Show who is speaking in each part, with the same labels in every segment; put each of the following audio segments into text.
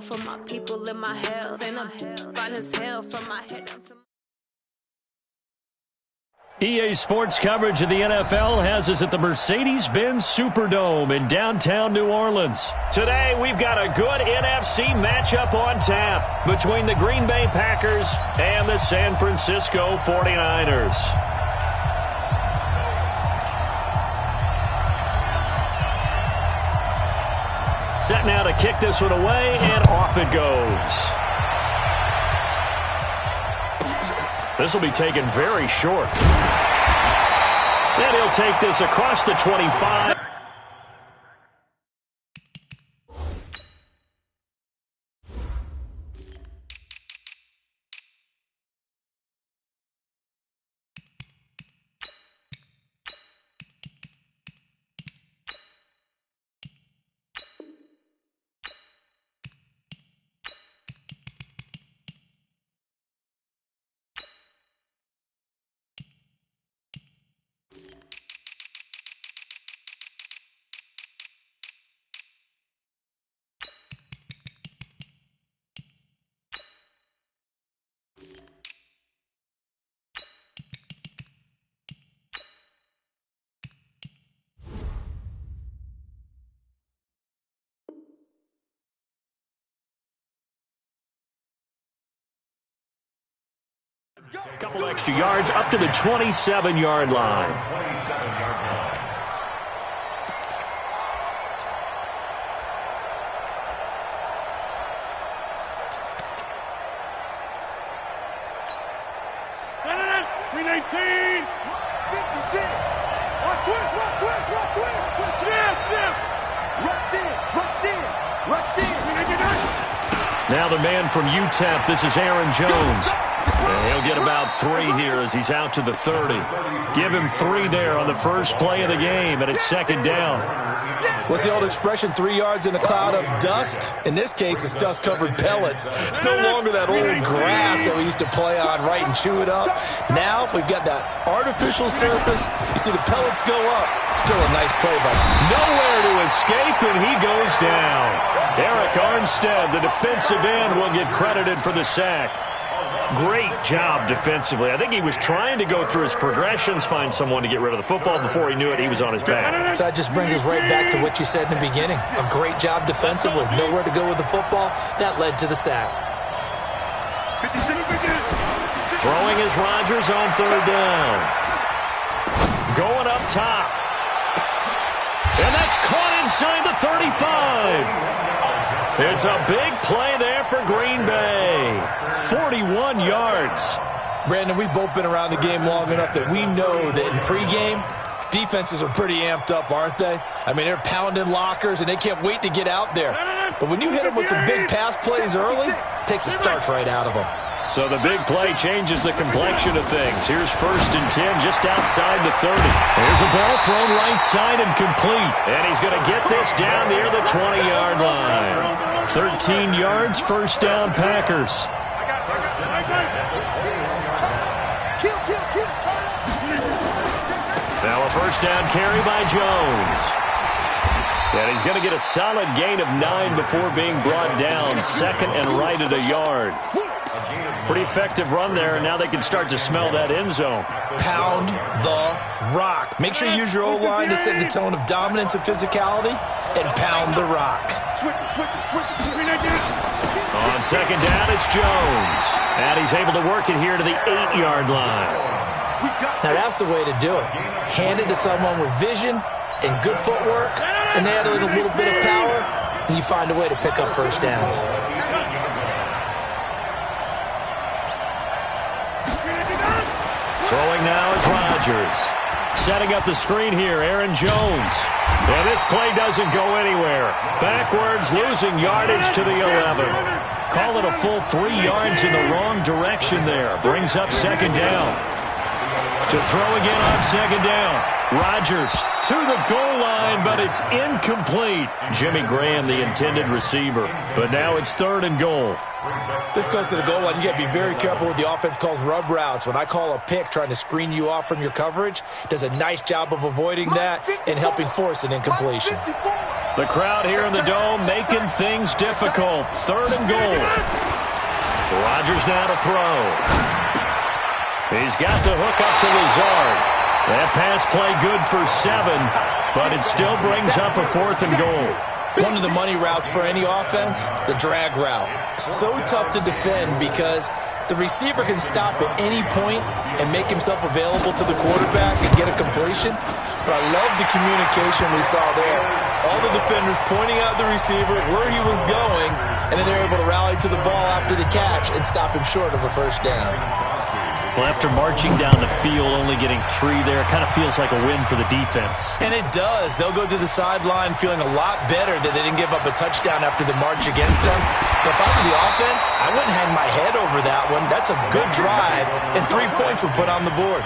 Speaker 1: all for my people in my health. And I'm fine as hell from my head down to my...
Speaker 2: EA Sports coverage of the NFL has us at the Mercedes-Benz Superdome in downtown New Orleans. Today, we've got a good NFC matchup on tap between the Green Bay Packers and the San Francisco 49ers. Set now to kick this one away, and off it goes. This will be taken very short. And he'll take this across the 25. A couple extra yards up to the 27-yard line. Now the man from UTEP, this is Aaron Jones. And he'll get about 3 here as he's out to the 30. Give him 3 there on the first play of the game, and it's second down.
Speaker 3: What's the old expression, 3 yards in a cloud of dust? In this case, it's dust-covered pellets. It's no longer that old grass that we used to play on, right, and chew it up. Now we've got that artificial surface. You see the pellets go up. Still a nice play, but
Speaker 2: nowhere to escape, and he goes down. Eric Armstead, the defensive end, will get credited for the sack. Great job defensively. I think he was trying to go through his progressions, find someone to get rid of the football. Before he knew it, he was on his back.
Speaker 3: So that just brings us right back to what you said in the beginning. A great job defensively. Nowhere to go with the football. That led to the sack.
Speaker 2: Throwing is Rodgers on third down. Going up top. And that's caught inside the 35. It's a big play there for Green Bay. 41 yards.
Speaker 3: Brandon, we've both been around the game long enough that we know that in pregame, defenses are pretty amped up, aren't they? I mean, they're pounding lockers, and they can't wait to get out there. But when you hit them with some big pass plays early, it takes the starch right out of them.
Speaker 2: So the big play changes the complexion of things. Here's 1st and 10 just outside the 30. There's a ball thrown right side and complete. And he's going to get this down near the 20-yard line. 13 yards, first down, Packers. Now a first down carry by Jones. And he's going to get a solid gain of 9 before being brought down. Second and right at a yard. Pretty effective run there, and now they can start to smell that end zone.
Speaker 3: Pound the rock. Make sure you use your O-line to set the tone of dominance and physicality, and pound the rock.
Speaker 2: On second down, it's Jones. And he's able to work it here to the 8-yard line.
Speaker 3: Now that's the way to do it. Hand it to someone with vision and good footwork, and add a little bit of power, and you find a way to pick up first downs.
Speaker 2: Throwing now is Rodgers. Setting up the screen here, Aaron Jones. And this play doesn't go anywhere. Backwards, losing yardage to the 11. Call it a full 3 yards in the wrong direction there. Brings up second down. To throw again on second down. Rodgers to the goal line, but it's incomplete. Jimmy Graham, the intended receiver. But now it's 3rd and goal.
Speaker 3: This close to the goal line, you got to be very careful what the offense calls rub routes. When I call a pick trying to screen you off from your coverage, does a nice job of avoiding that and helping force an incompletion.
Speaker 2: The crowd here in the Dome making things difficult. 3rd and goal. Rodgers now to throw. He's got the hook up to Lazard. That pass play good for 7, but it still brings up a 4th and goal.
Speaker 3: One of the money routes for any offense, the drag route. So tough to defend because the receiver can stop at any point and make himself available to the quarterback and get a completion. But I love the communication we saw there. All the defenders pointing out the receiver, where he was going, and then they're able to rally to the ball after the catch and stop him short of a first down.
Speaker 2: Well, after marching down the field, only getting 3 there, it kind of feels like a win for the defense.
Speaker 3: And it does. They'll go to the sideline feeling a lot better that they didn't give up a touchdown after the march against them. But if I were the offense, I wouldn't hang my head over that one. That's a good drive, and 3 points were put on the board.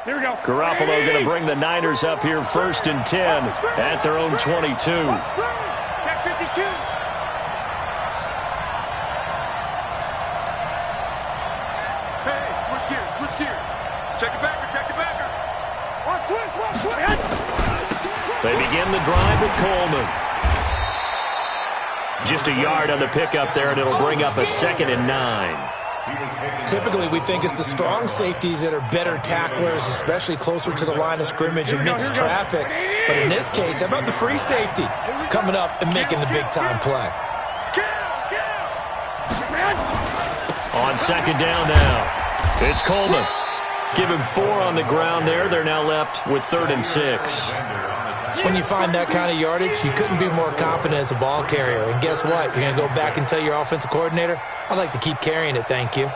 Speaker 4: Here we go.
Speaker 2: Garoppolo going to bring the Niners up here 1st and 10 at their own 22.
Speaker 4: Check 52.
Speaker 5: Hey, switch gears. Check it backer.
Speaker 4: Watch twist.
Speaker 2: They begin the drive with Coleman. Just a yard on the pickup there, and it'll bring up a 2nd and 9.
Speaker 3: Typically, we think it's the strong safeties that are better tacklers, especially closer to the line of scrimmage amidst traffic. But in this case, how about the free safety coming up and making the big-time play?
Speaker 2: On 2nd down now, it's Coleman. Give him 4 on the ground there. They're now left with 3rd and 6.
Speaker 3: When you find that kind of yardage, you couldn't be more confident as a ball carrier. And guess what? You're going to go back and tell your offensive coordinator, I'd like to keep carrying it, thank you.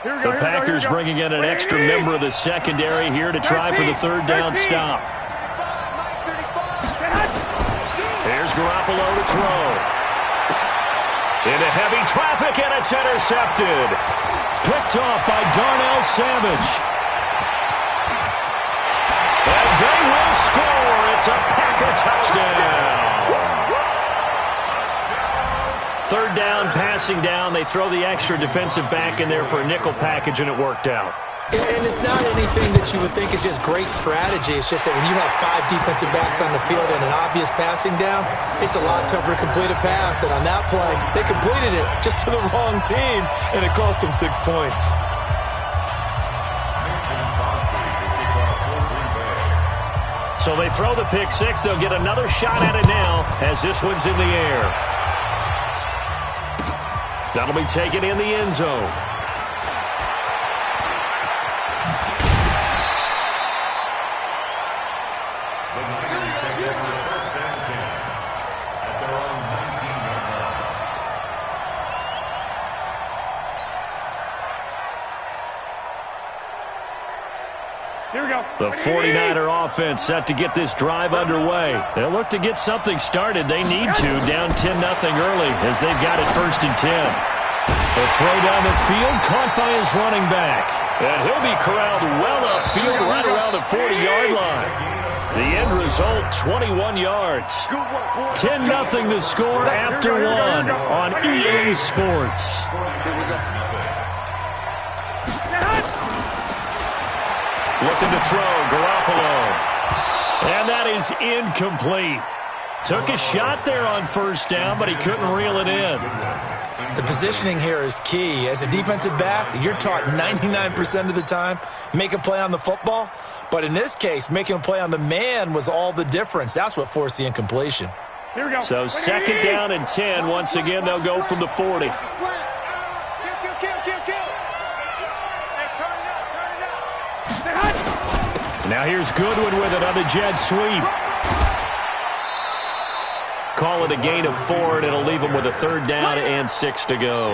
Speaker 2: The Packers bringing in an extra member of the secondary here to try for the 3rd down stop. Here's Garoppolo to throw. Into heavy traffic, and it's intercepted. Picked off by Darnell Savage. And they will score. It's a Packer touchdown. 3rd down, passing down. They throw the extra defensive back in there for a nickel package, and it worked out.
Speaker 3: And it's not anything that you would think is just great strategy. It's just that when you have 5 defensive backs on the field and an obvious passing down, it's a lot tougher to complete a pass. And on that play, they completed it just to the wrong team, and it cost them 6 points.
Speaker 2: So they throw the pick 6. They'll get another shot at it now as this one's in the air. That'll be taken in the end zone.
Speaker 4: Here we go.
Speaker 2: The 49er offense set to get this drive underway. They'll look to get something started. They need to, down 10-0 early as they've got it 1st and 10. The throw down the field, caught by his running back. And he'll be corralled well upfield right around the 40-yard line. The end result, 21 yards. 10-0 the score after 1 on EA Sports. Looking to throw, Garoppolo. And that is incomplete. Took a shot there on 1st down, but he couldn't reel it in.
Speaker 3: The positioning here is key. As a defensive back, you're taught 99% of the time, make a play on the football. But in this case, making a play on the man was all the difference. That's what forced the incompletion.
Speaker 4: Here we go.
Speaker 2: So 2nd down and 10. Once again, they'll go from the 40. Now here's Goodwin with it on the jet sweep. Call it a gain of 4, and it'll leave them with a 3rd down and 6 to go.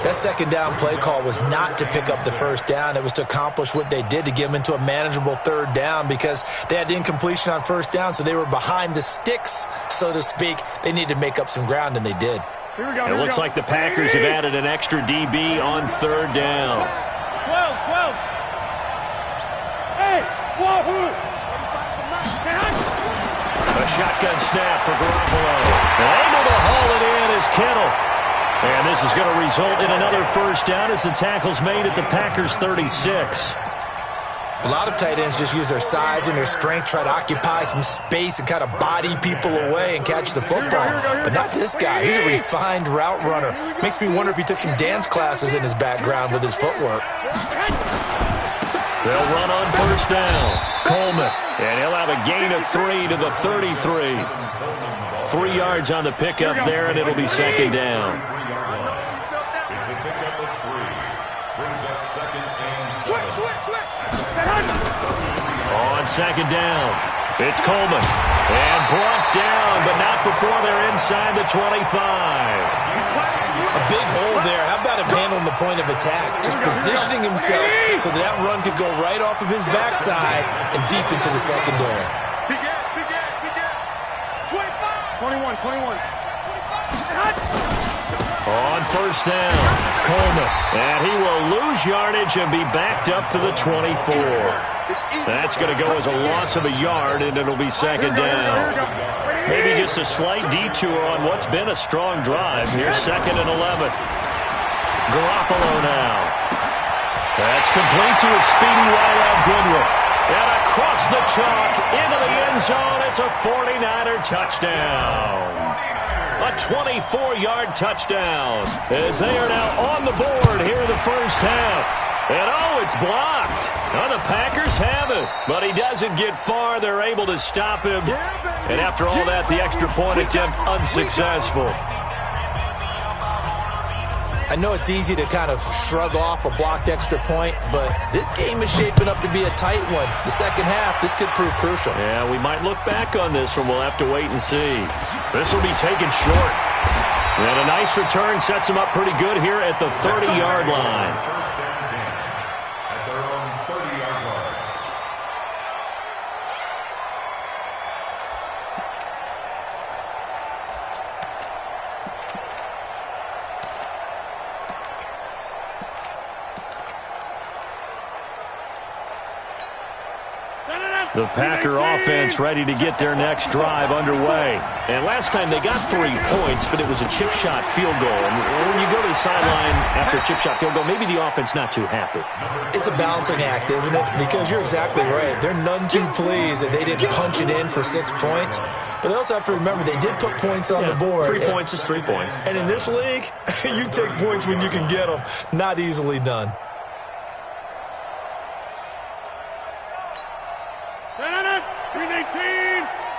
Speaker 3: That 2nd down play call was not to pick up the 1st down. It was to accomplish what they did, to get them into a manageable 3rd down, because they had the incompletion on 1st down, so they were behind the sticks, so to speak. They needed to make up some ground, and they did.
Speaker 4: Here we go.
Speaker 2: It looks like the Packers have added an extra DB on 3rd down.
Speaker 4: 12.
Speaker 2: A shotgun snap for Garoppolo. Able to haul it in is Kittle. And this is going to result in another first down as the tackle's made at the Packers' 36.
Speaker 3: A lot of tight ends just use their size and their strength, try to occupy some space and kind of body people away and catch the football. But not this guy. He's a refined route runner. Makes me wonder if he took some dance classes in his background with his footwork.
Speaker 2: They'll run on first down. Coleman. And he'll have a gain of 3 to the 33. 3 yards on the pickup there, and it'll be second down.
Speaker 5: It's a pickup of 3. Brings up second and 7.
Speaker 4: Switch.
Speaker 2: On second down, it's Coleman. And brought down, but not before they're inside the 25.
Speaker 3: A big hole there. How about him handling the point of attack? Just positioning himself so that run could go right off of his backside and deep into the secondary.
Speaker 5: Big gap.
Speaker 4: 21.
Speaker 2: On first down, Coleman. And he will lose yardage and be backed up to the 24. That's going to go as a loss of a yard, and it'll be second down. Maybe just a slight detour on what's been a strong drive. Here's second and 11. Garoppolo now. That's complete to a speedy wide out Goodwin. And across the chalk into the end zone. It's a 49er touchdown. A 24-yard touchdown as they are now on the board here in the first half. And it's blocked. Now the Packers have it, but he doesn't get far. They're able to stop him. And after all that, the extra point attempt unsuccessful.
Speaker 3: I know it's easy to kind of shrug off a blocked extra point, but this game is shaping up to be a tight one. The second half, this could prove crucial.
Speaker 2: Yeah, we might look back on this one. We'll have to wait and see. This will be taken short. And a nice return sets him up pretty good here at the 30-yard line.
Speaker 5: At their own 30-yard line.
Speaker 2: The Packer offense ready to get their next drive underway. And last time they got 3 points, but it was a chip shot field goal. And when you go to the sideline after a chip shot field goal, maybe the offense not too happy.
Speaker 3: It's a balancing act, isn't it? Because you're exactly right. They're none too pleased that they didn't punch it in for 6 points. But they also have to remember they did put points on the board.
Speaker 2: 3 points is 3 points.
Speaker 3: And in this league, you take points when you can get them. Not easily done.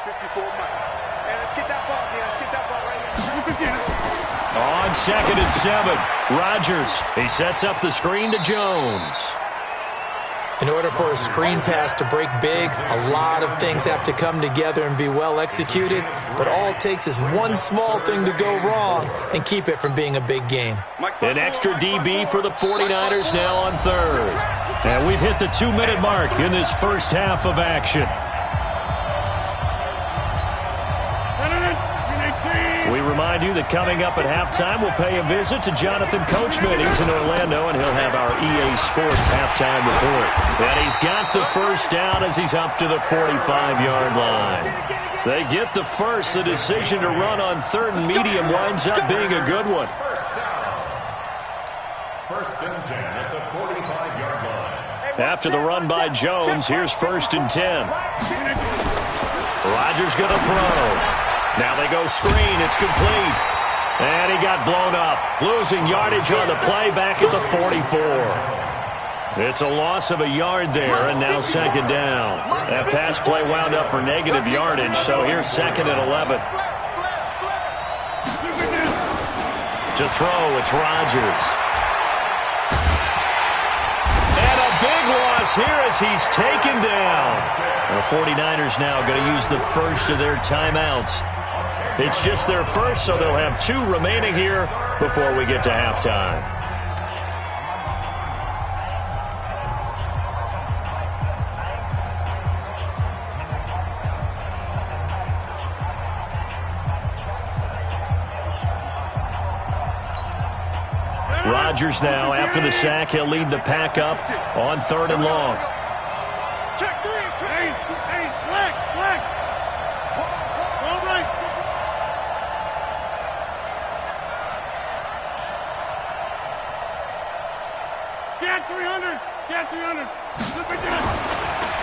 Speaker 4: 54 Mike. And let's get that ball here. Let's get that ball right here.
Speaker 2: On second and 7, Rodgers. He sets up the screen to Jones.
Speaker 3: In order for a screen pass to break big, a lot of things have to come together and be well executed. But all it takes is one small thing to go wrong and keep it from being a big game.
Speaker 2: An extra DB for the 49ers now on third. And we've hit the 2-minute mark in this first half of action. We remind you that coming up at halftime, we'll pay a visit to Jonathan Coachman. He's in Orlando, and he'll have our EA Sports halftime report. And he's got the first down as he's up to the 45-yard line. They get the first. The decision to run on third and medium winds up being a good one.
Speaker 5: First and 10 at the 45-yard line.
Speaker 2: After the run by Jones, here's first and 10. Rodgers going to throw. Now they go screen. It's complete. And he got blown up. Losing yardage on the play back at the 44. It's a loss of a yard there, and now second down. That pass play wound up for negative yardage, so here's second and 11. To throw, it's Rodgers. And a big loss here as he's taken down. The 49ers now going to use the first of their timeouts. It's just their first, so they'll have 2 remaining here before we get to halftime. Rodgers now, after the sack, he'll lead the pack up on third and long.
Speaker 4: Check 3. Hey, flag. All right. Get 300. Flip it down.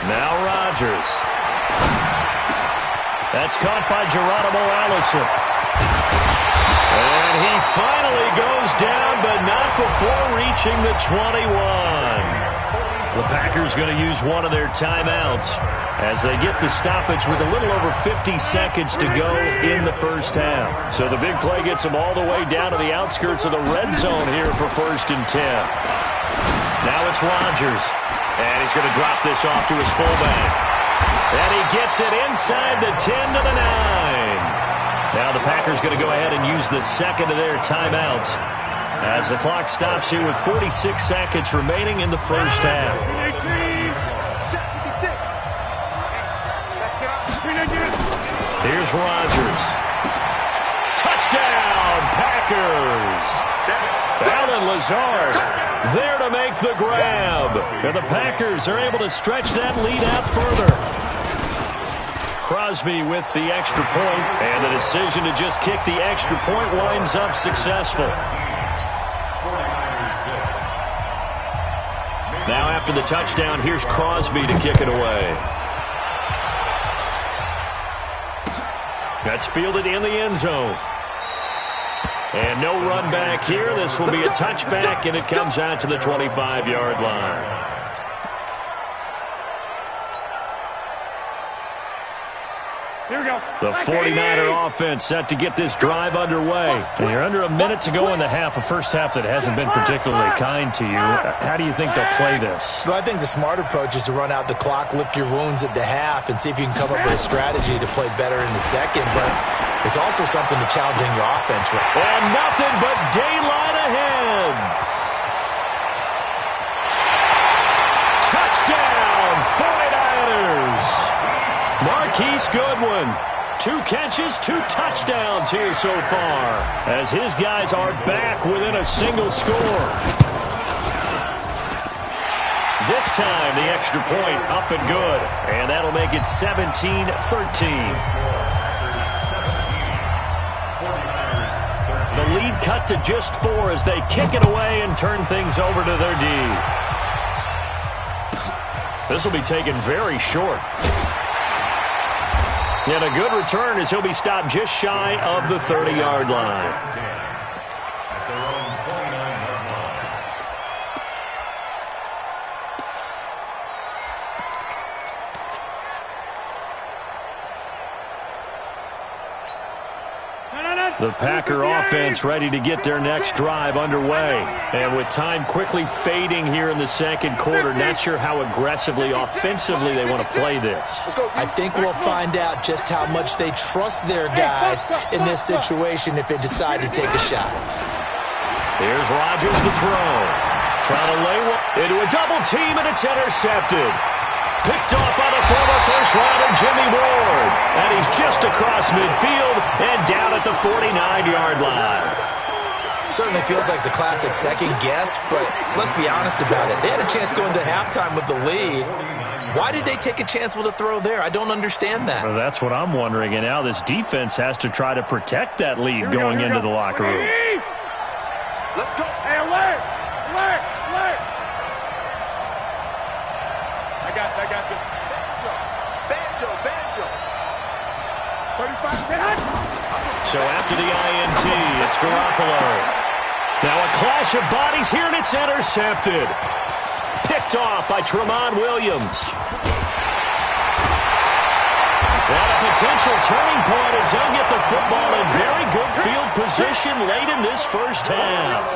Speaker 2: Now Rodgers. That's caught by Geronimo Allison. And he finally goes down, but not before reaching the 21. The Packers going to use one of their timeouts as they get the stoppage with a little over 50 seconds to go in the first half. So the big play gets them all the way down to the outskirts of the red zone here for 1st and 10. Now it's Rodgers, and he's going to drop this off to his fullback. And he gets it inside the 10 to the 9. Now the Packers going to go ahead and use the second of their timeouts as the clock stops here with 46 seconds remaining in the first half. Here's Rodgers. Touchdown, Packers! Alan Lazard there to make the grab. And the Packers are able to stretch that lead out further. Crosby with the extra point, and the decision to just kick the extra point winds up successful. Now after the touchdown, here's Crosby to kick it away. That's fielded in the end zone. And no run back here. This will be a touchback, and it comes out to the 25-yard line.
Speaker 4: Here we go.
Speaker 2: The 49er offense set to get this drive underway. And you're under a minute to go in the half, a first half that hasn't been particularly kind to you. How do you think they'll play this?
Speaker 3: Well, I think the smart approach is to run out the clock, lick your wounds at the half, and see if you can come up with a strategy to play better in the second. But there's also something to challenging your offense with.
Speaker 2: And nothing but daylight ahead. Touchdown, 49ers. Marquise Goodwin, 2 catches, 2 touchdowns here so far, as his guys are back within a single score. This time, the extra point up and good, and that'll make it 17-13. The lead cut to just 4 as they kick it away and turn things over to their D. This will be taken very short. And a good return as he'll be stopped just shy of the 30-yard line. The Packer offense ready to get their next drive underway. And with time quickly fading here in the second quarter, not sure how aggressively, offensively they want to play this.
Speaker 3: I think we'll find out just how much they trust their guys in this situation if they decide to take a shot.
Speaker 2: Here's Rodgers to throw. Trying to lay one into a double team, and it's intercepted. Picked off by the former first-rounder Jimmy Ward. And he's just across midfield and down at the 49-yard line.
Speaker 3: Certainly feels like the classic second guess, but let's be honest about it. They had a chance going to halftime with the lead. Why did they take a chance with a throw there? I don't understand that.
Speaker 2: Well, that's what I'm wondering. And now this defense has to try to protect that lead going into the locker room.
Speaker 4: Let's go. Hey, alert! I got this. Banjo. 35.
Speaker 2: So after the INT, it's Garoppolo. Now a clash of bodies here, and it's intercepted. Picked off by Tramon Williams. And a potential turning point as he'll get the football in very good field position late in this first half.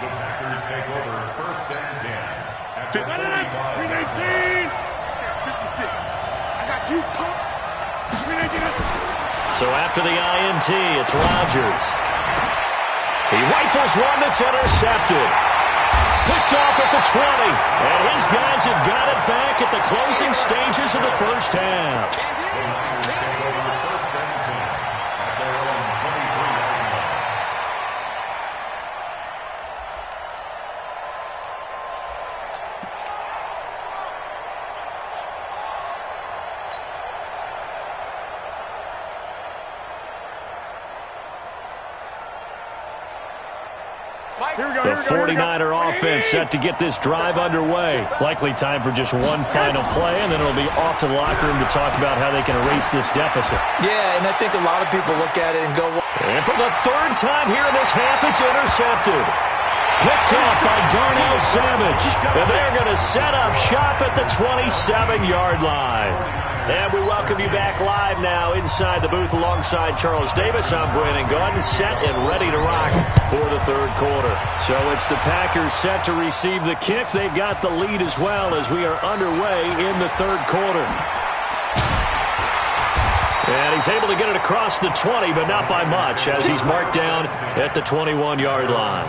Speaker 5: The Packers take over 1st and 10 at the 45.
Speaker 4: 56. I got you, punk.
Speaker 2: So after the INT, it's Rodgers. He rifles one that's intercepted. Picked off at the 20. And his guys have got it back at the closing stages of the first half. The 49er offense set to get this drive underway. Likely time for just one final play, and then it'll be off to the locker room to talk about how they can erase this deficit.
Speaker 3: Yeah, and I think a lot of people look at it and go,
Speaker 2: and for the third time here in this half, it's intercepted. Picked off by Darnell Savage. And they're going to set up shop at the 27-yard line. And we welcome you back live now inside the booth alongside Charles Davis. I'm Brandon Gunn, set and ready to rock for the third quarter. So it's the Packers set to receive the kick. They've got the lead as well as we are underway in the third quarter. And he's able to get it across the 20, but not by much, as he's marked down at the 21-yard line.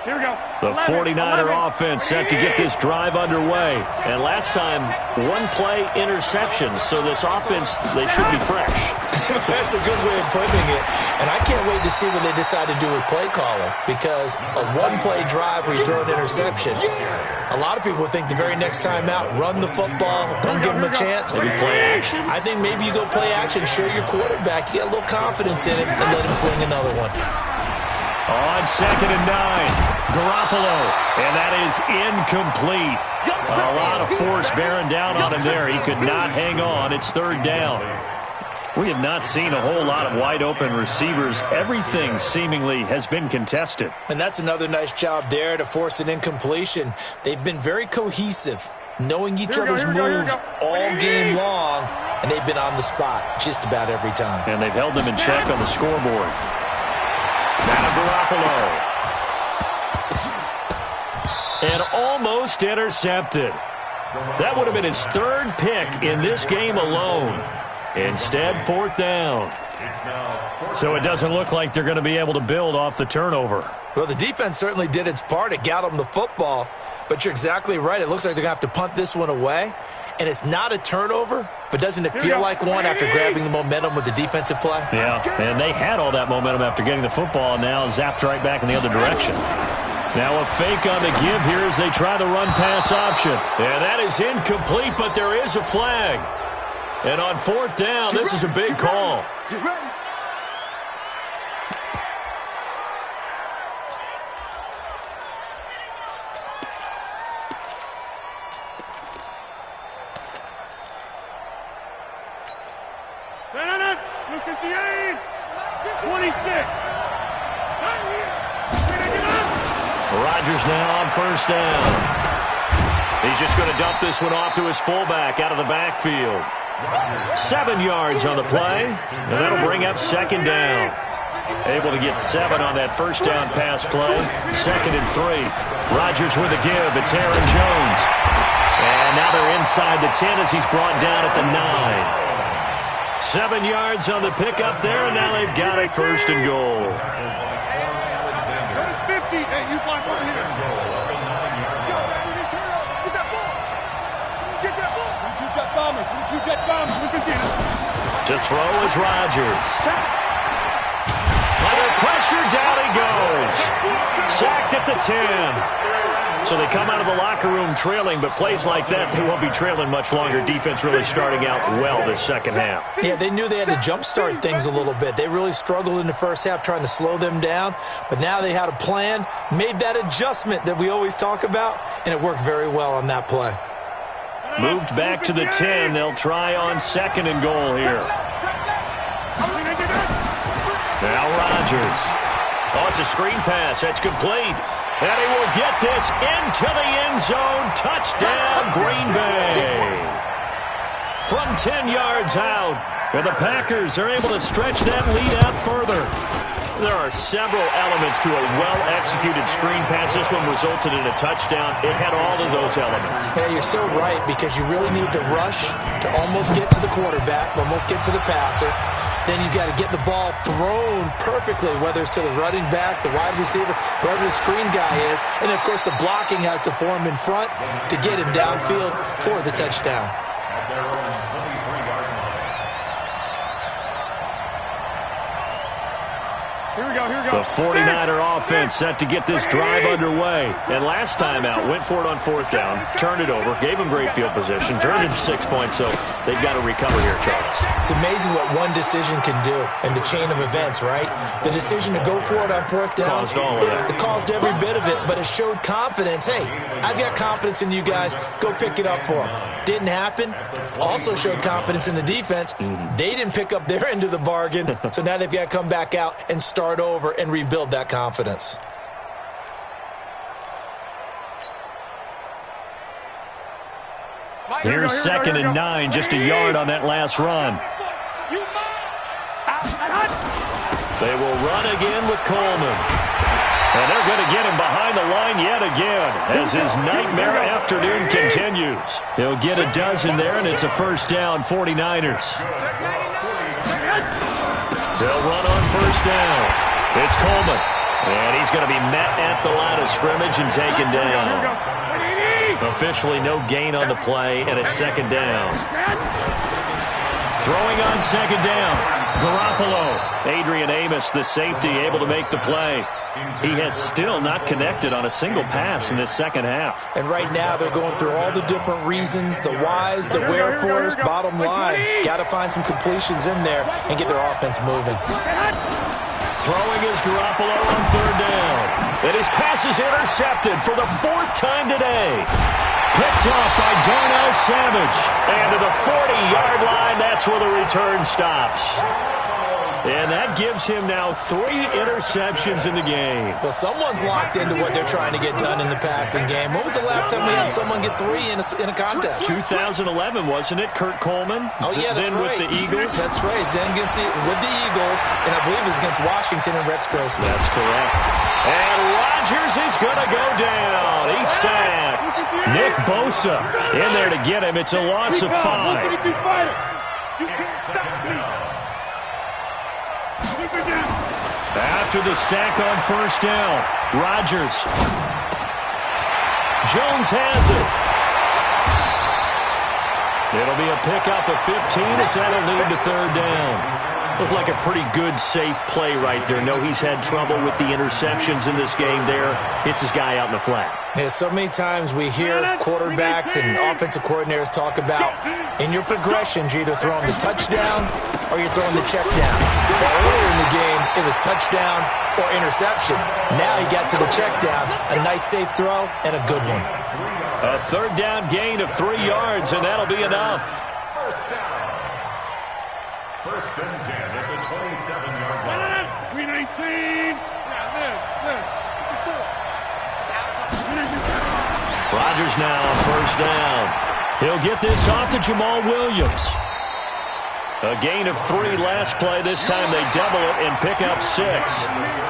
Speaker 4: Here we go.
Speaker 2: The 49er offense set to get this drive underway. And last time, one play interception. So this offense, they should be fresh.
Speaker 3: That's a good way of putting it. And I can't wait to see what they decide to do with play calling. Because a one-play drive where you throw an interception, a lot of people think the very next time out, run the football, don't give them a chance.
Speaker 2: Maybe play action?
Speaker 3: I think maybe you go play action, show your quarterback, you get a little confidence in it, and let him fling another one.
Speaker 2: On 2nd and 9, Garoppolo, and that is incomplete. A lot of force bearing down on him there. He could not hang on. It's third down. We have not seen a whole lot of wide-open receivers. Everything seemingly has been contested.
Speaker 3: And that's another nice job there to force an incompletion. They've been very cohesive, knowing each other's moves all game long, and they've been on the spot just about every time.
Speaker 2: And they've held them in check on the scoreboard. Now Garoppolo. And almost intercepted. That would have been his third pick in this game alone. Instead, fourth down. So it doesn't look like they're going to be able to build off the turnover.
Speaker 3: Well, the defense certainly did its part. It got them the football. But you're exactly right. It looks like they're going to have to punt this one away. And it's not a turnover, but doesn't it feel like one after grabbing the momentum with the defensive play?
Speaker 2: Yeah, and they had all that momentum after getting the football, and now zapped right back in the other direction. Now a fake on the give here as they try the run-pass option. And that is incomplete, but there is a flag. And on fourth down, this is a big call.
Speaker 4: Get ready. Look at the aim. 26.
Speaker 2: Rodgers now on first down. He's just going to dump this one off to his fullback out of the backfield. 7 yards on the play, and that'll bring up second down. Able to get 7 on that first down pass play. 2nd and 3. Rodgers with a give. It's Aaron Jones. And now they're inside the 10 as he's brought down at the 9. 7 yards on the pickup there, and now they've got it first and goal.
Speaker 4: 50. Hey, you find over here. Get that ball. Get that ball.
Speaker 2: To throw is Rodgers. Under pressure, down he goes. Sacked at the 10. So they come out of the locker room trailing, but plays like that, they won't be trailing much longer. Defense really starting out well this second half.
Speaker 3: Yeah, they knew they had to jumpstart things a little bit. They really struggled in the first half trying to slow them down, but now they had a plan, made that adjustment that we always talk about, and it worked very well on that play.
Speaker 2: Moved back to the 10. They'll try on 2nd and goal here. Now Rodgers. Oh, it's a screen pass. That's complete. And he will get this into the end zone. Touchdown, Green Bay. From 10 yards out, and the Packers are able to stretch that lead out further. There are several elements to a well-executed screen pass. This one resulted in a touchdown. It had all of those elements.
Speaker 3: Yeah, you're so right, because you really need the rush to almost get to the quarterback, almost get to the passer. Then you've got to get the ball thrown perfectly, whether it's to the running back, the wide receiver, wherever the screen guy is. And, of course, the blocking has to form in front to get him downfield for the touchdown.
Speaker 4: Here we go.
Speaker 2: The 49er offense set to get this drive underway. And last time out, went for it on fourth down, turned it over, gave them great field position, turned it 6 points, so they've got to recover here, Charles.
Speaker 3: It's amazing what one decision can do in the chain of events, right? The decision to go for it on fourth down.
Speaker 2: Caused all of that.
Speaker 3: It caused every bit of it, but it showed confidence. Hey, I've got confidence in you guys. Go pick it up for them. Didn't happen. Also showed confidence in the defense. They didn't pick up their end of the bargain, so now they've got to come back out and start over and rebuild that confidence.
Speaker 2: Here's 2nd and 9, just a yard on that last run. They will run again with Coleman. And they're going to get him behind the line yet again as his nightmare afternoon continues. He'll get a dozen there, and it's a first down, 49ers. They'll run on first down. It's Coleman. And he's going to be met at the line of scrimmage and taken down. Officially no gain on the play, and it's 2nd down. Throwing on 2nd down. Garoppolo. Adrian Amos, the safety, able to make the play. He has still not connected on a single pass in this second half.
Speaker 3: And right now they're going through all the different reasons, the whys, the wherefores. Bottom line, got to find some completions in there and get their offense moving.
Speaker 2: Throwing is Garoppolo on 3rd down. And his pass is intercepted for the 4th time today. Picked off by Darnell Savage. And to the 40-yard line, that's where the return stops. And that gives him now 3 interceptions in the game.
Speaker 3: Well, someone's locked into what they're trying to get done in the passing game. When was the last time we had someone get 3 in a contest?
Speaker 2: 2011, wasn't it? Kurt Coleman?
Speaker 3: Oh, yeah, that's
Speaker 2: then
Speaker 3: right.
Speaker 2: With the Eagles?
Speaker 3: That's right. Then with the Eagles, and I believe it was against Washington and Rex Grossman.
Speaker 2: That's correct. And Rodgers is going to go down. He's sacked. Nick Bosa in there to get him. It's a loss of 5.
Speaker 4: You can stop me.
Speaker 2: After the sack on first down, Rodgers. Jones has it. It'll be a pickup of 15 as that'll lead to 3rd down. Looked like a pretty good, safe play right there. No, he's had trouble with the interceptions in this game there. Hits his guy out in the flat.
Speaker 3: Yeah, so many times we hear quarterbacks and offensive coordinators talk about in your progressions, you're either throwing the touchdown or you're throwing the check down. Well, earlier in the game, it was touchdown or interception. Now he got to the check down. A nice, safe throw and a good one.
Speaker 2: A 3rd down gain of 3 yards, and that'll be enough.
Speaker 5: First down. 1st and 10 at the 27-yard line.
Speaker 4: 319.
Speaker 2: Rodgers now on first down. He'll get this off to Jamal Williams. A gain of 3 last play. This time they double it and pick up 6.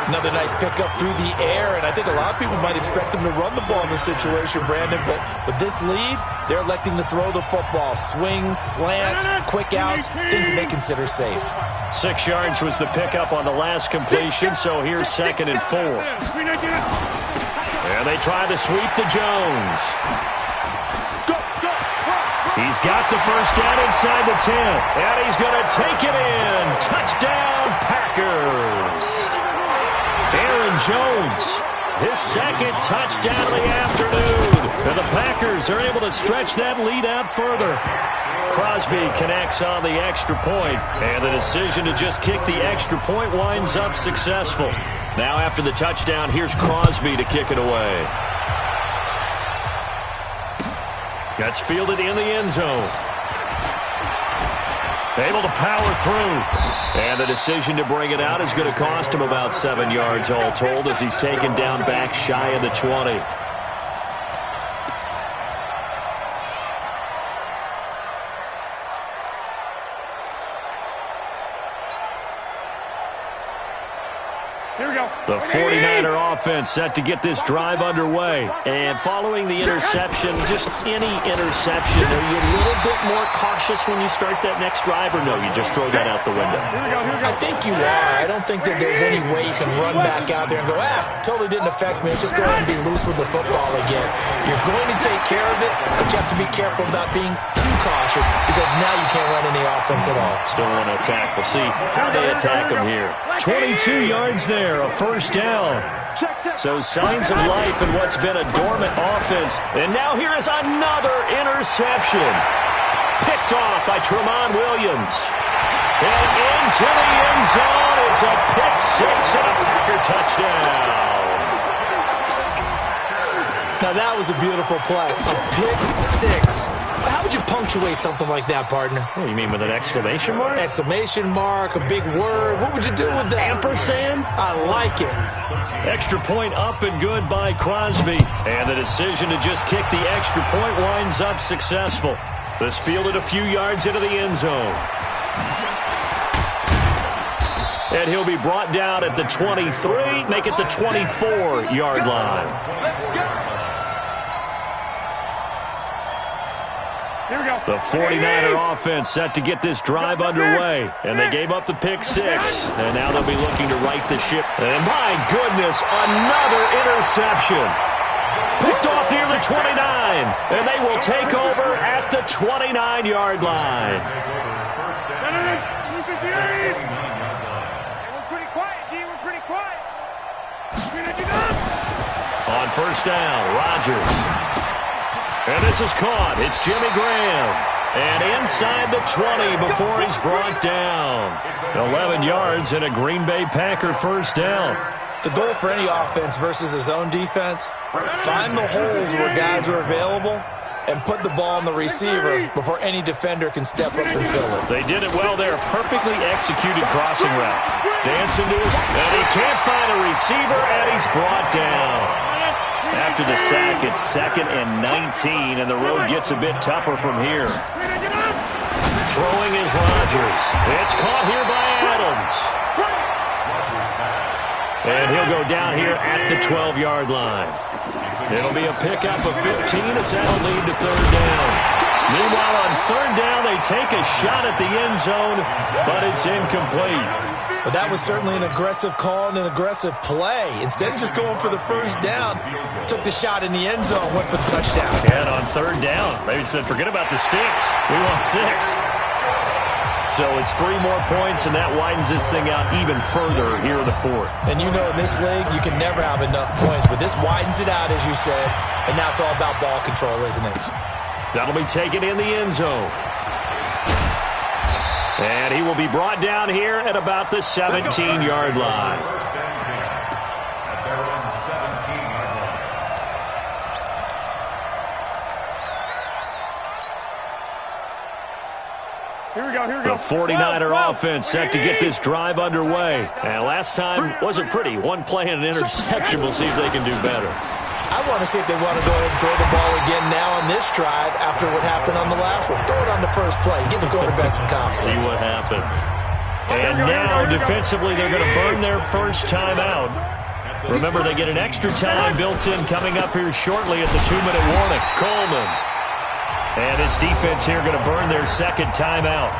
Speaker 3: Another nice pickup through the air, and I think a lot of people might expect them to run the ball in this situation, Brandon, but with this lead, they're electing to throw the football. Swings, slants, quick outs, things that they consider safe.
Speaker 2: 6 yards was the pickup on the last completion, so here's 2nd and 4. And they try to sweep to Jones. He's got the first down inside the 10, and he's going to take it in. Touchdown, Packers. Aaron Jones, his 2nd touchdown of the afternoon. And the Packers are able to stretch that lead out further. Crosby connects on the extra point, and the decision to just kick the extra point winds up successful. Now after the touchdown, here's Crosby to kick it away. Gets fielded in the end zone. Able to power through. And the decision to bring it out is going to cost him about 7 yards all told as he's taken down back shy of the 20. The 49er offense set to get this drive underway. And following the interception, just any interception, are you a little bit more cautious when you start that next drive, or no, you just throw that out the window?
Speaker 3: I think you are. I don't think that there's any way you can run back out there and go, totally didn't affect me. Just go ahead and be loose with the football again. You're going to take care of it, but you have to be careful about being too cautious because now you can't run any offense at all.
Speaker 2: Still want to attack. We'll see how they attack them here. 22 yards there, a first down. So signs of life in what's been a dormant offense. And now here is another interception. Picked off by Tramon Williams. And into the end zone. It's a pick six and a Packer touchdown.
Speaker 3: Now that was a beautiful play. A pick six. How would you punctuate something like that, partner?
Speaker 2: Oh, you mean with an exclamation mark?
Speaker 3: Exclamation mark, a big word. What would you do with that?
Speaker 2: Ampersand?
Speaker 3: I like it.
Speaker 2: Extra point up and good by Crosby. And the decision to just kick the extra point winds up successful. This fielded a few yards into the end zone. And he'll be brought down at the 23, make it the 24-yard line. The 49er offense set to get this drive underway. And they gave up the pick six. And now they'll be looking to right the ship. And my goodness, another interception. Picked off near the 29. And they will take over at the 29-yard line. On first down, Rodgers. And this is caught. It's Jimmy Graham. And inside the 20 before he's brought down. 11 yards and a Green Bay Packer first down.
Speaker 3: The goal for any offense versus a zone defense, find the holes where guys are available and put the ball on the receiver before any defender can step up and fill it.
Speaker 2: They did it well there. Perfectly executed crossing route. Dancing to his, and he can't find a receiver, and he's brought down. After the sack, it's 2nd and 19, and the road gets a bit tougher from here. Throwing is Rodgers. It's caught here by Adams. And he'll go down here at the 12-yard line. It'll be a pickup of 15 as that'll lead to third down. Meanwhile, on third down, they take a shot at the end zone, but it's incomplete.
Speaker 3: But that was certainly an aggressive call and an aggressive play. Instead of just going for the first down, took the shot in the end zone, went for the touchdown.
Speaker 2: And on third down, they said, forget about the sticks. We want 6. So it's 3 more points, and that widens this thing out even further here in the fourth.
Speaker 3: And you know in this league, you can never have enough points, but this widens it out, as you said, and now it's all about ball control, isn't it?
Speaker 2: That'll be taken in the end zone. And he will be brought down here at about the 17-yard line.
Speaker 4: Here we go.
Speaker 2: The 49er offense set to get this drive underway. And last time wasn't pretty. One play and an interception. We'll see if they can do better.
Speaker 3: I want to see if they want to go ahead and throw the ball again now on this drive after what happened on the last one. Throw it on the first play. Give the quarterback some confidence.
Speaker 2: See what happens. And now, defensively, they're going to burn their first timeout. Remember, they get an extra time built in coming up here shortly at the 2-minute warning. Coleman. And his defense here going to burn their second timeout.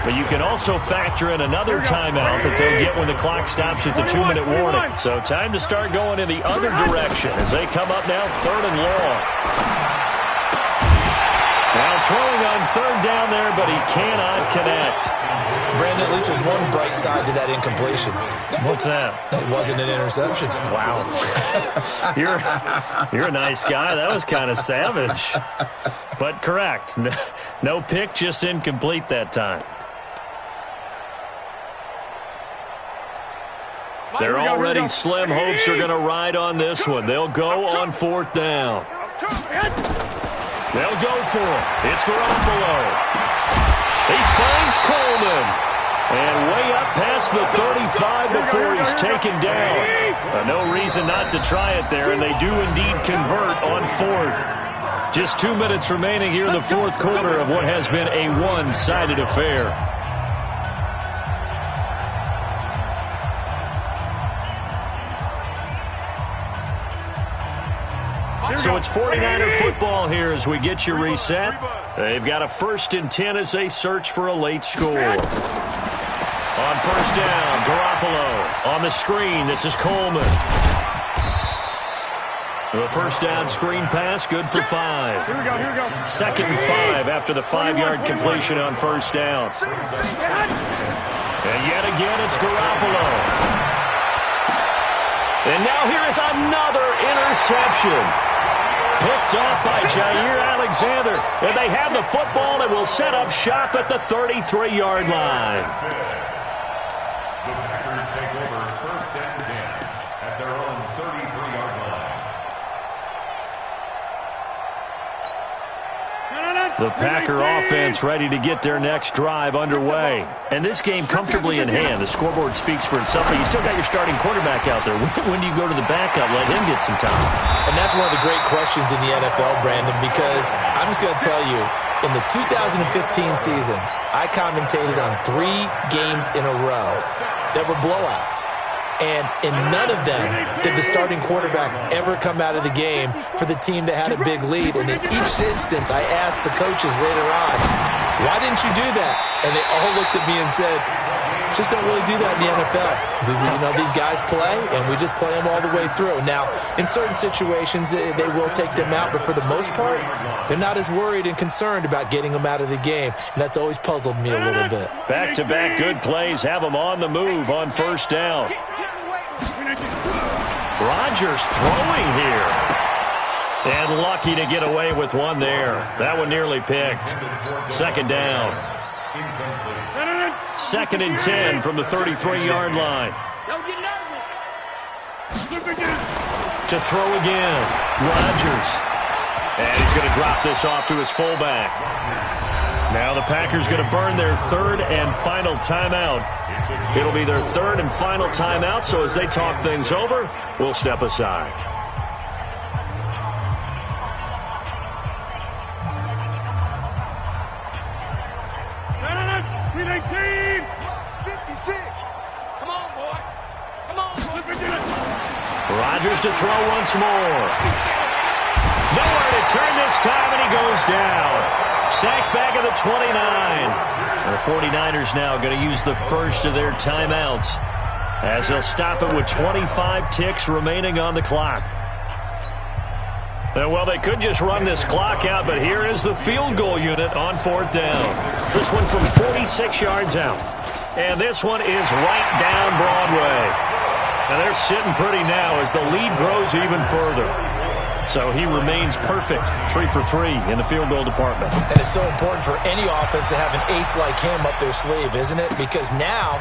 Speaker 2: But you can also factor in another timeout that they'll get when the clock stops at the 2-minute warning. So time to start going in the other direction as they come up now 3rd and long. Now throwing on third down there, but he cannot connect.
Speaker 3: Brandon, at least there's one bright side to that incompletion.
Speaker 2: What's that?
Speaker 3: It wasn't an interception.
Speaker 2: Wow. You're a nice guy. That was kind of savage. But correct. No pick, just incomplete that time. They're already slim hopes are going to ride on this one. They'll go on 4th down. They'll go for it. It's Garoppolo. He finds Coleman. And way up past the 35 before he's taken down. No reason not to try it there, and they do indeed convert on 4th. Just 2 minutes remaining here in the 4th quarter of what has been a one-sided affair. So it's 49er football here as we get you reset. They've got a 1st and 10 as they search for a late score. On first down, Garoppolo. On the screen, this is Coleman. The first down screen pass, good for 5.
Speaker 4: Here we go, here we go.
Speaker 2: 2nd and 5 after the 5-yard completion on first down. And yet again, it's Garoppolo. And now here is another interception. Picked off by Jair Alexander. And they have the football and will set up shop at the 33-yard line.
Speaker 5: The Packers take over 1st and 10 at their own 33-yard line.
Speaker 2: The Packer offense ready to get their next drive underway. And this game comfortably in hand. The scoreboard speaks for itself, but you still got your starting quarterback out there. When do you go to the backup? Let him get some time.
Speaker 3: And that's one of the great questions in the NFL, Brandon, because I'm just going to tell you, in the 2015 season, I commentated on 3 games in a row that were blowouts. And in none of them did the starting quarterback ever come out of the game for the team that had a big lead. And in each instance, I asked the coaches later on, why didn't you do that? And they all looked at me and said, just don't really do that in the NFL. These guys play, and we just play them all the way through. Now, in certain situations, they will take them out, but for the most part, they're not as worried and concerned about getting them out of the game, and that's always puzzled me a little bit.
Speaker 2: Back-to-back good plays have them on the move on first down. Rodgers throwing here. And lucky to get away with one there. That one nearly picked. 2nd down. 2nd and 10 from the 33-yard line.
Speaker 4: Don't get nervous.
Speaker 2: To throw again. Rodgers. And he's going to drop this off to his fullback. Now the Packers going to burn their 3rd and final timeout. It'll be their 3rd and final timeout, so as they talk things over, we'll step aside. Rodgers to throw once more. Nowhere to turn this time, and he goes down. Sacked back at the 29. The 49ers now going to use the first of their timeouts as they'll stop it with 25 ticks remaining on the clock. Well, they could just run this clock out, but here is the field goal unit on 4th down. This one from 46 yards out. And this one is right down Broadway. And they're sitting pretty now as the lead grows even further. So he remains perfect, 3 for 3 in the field goal department.
Speaker 3: And it's so important for any offense to have an ace like him up their sleeve, isn't it? Because now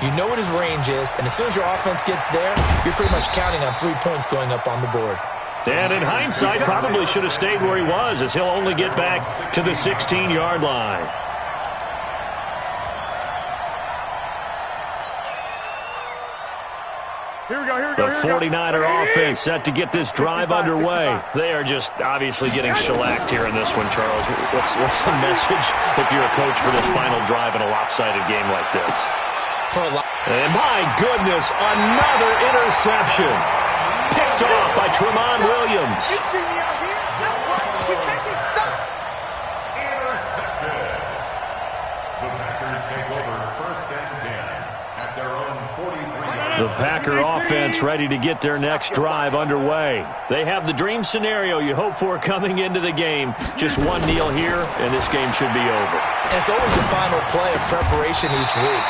Speaker 3: you know what his range is, and as soon as your offense gets there, you're pretty much counting on 3 points going up on the board.
Speaker 2: And in hindsight, probably should have stayed where he was, as he'll only get back to the 16-yard line. The 49er offense set to get this drive underway. They are just obviously getting shellacked here in this one, Charles. What's the message if you're a coach for this final drive in a lopsided game like this? And my goodness, another interception. Picked off by Tramon Williams.
Speaker 5: Intercepted. The Packers take over 1st and 10 at their own 43-yard.
Speaker 2: The Packer offense ready to get their next drive underway. They have the dream scenario you hope for coming into the game. Just one kneel here, and this game should be over.
Speaker 3: And it's always the final play of preparation each week.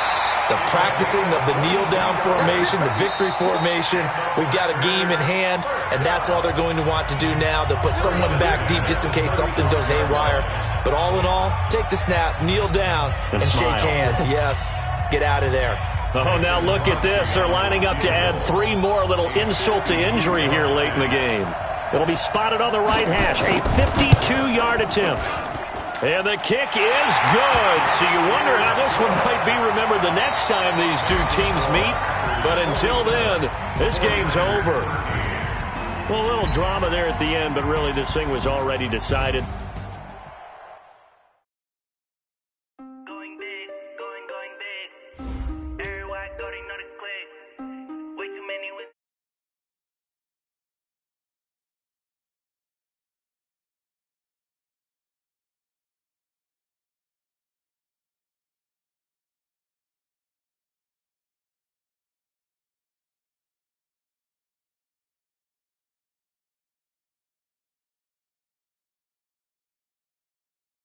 Speaker 3: The practicing of the kneel-down formation, the victory formation. We've got a game in hand, and that's all they're going to want to do now. They'll put someone back deep just in case something goes haywire. But all in all, take the snap, kneel down, and shake hands. Yes, get out of there.
Speaker 2: Oh, now look at this. They're lining up to add 3 more, little insult to injury here late in the game. It'll be spotted on the right hash, a 52-yard attempt. And the kick is good. So you wonder how this one might be remembered the next time these two teams meet. But until then, this game's over. Well, a little drama there at the end, but really this thing was already decided.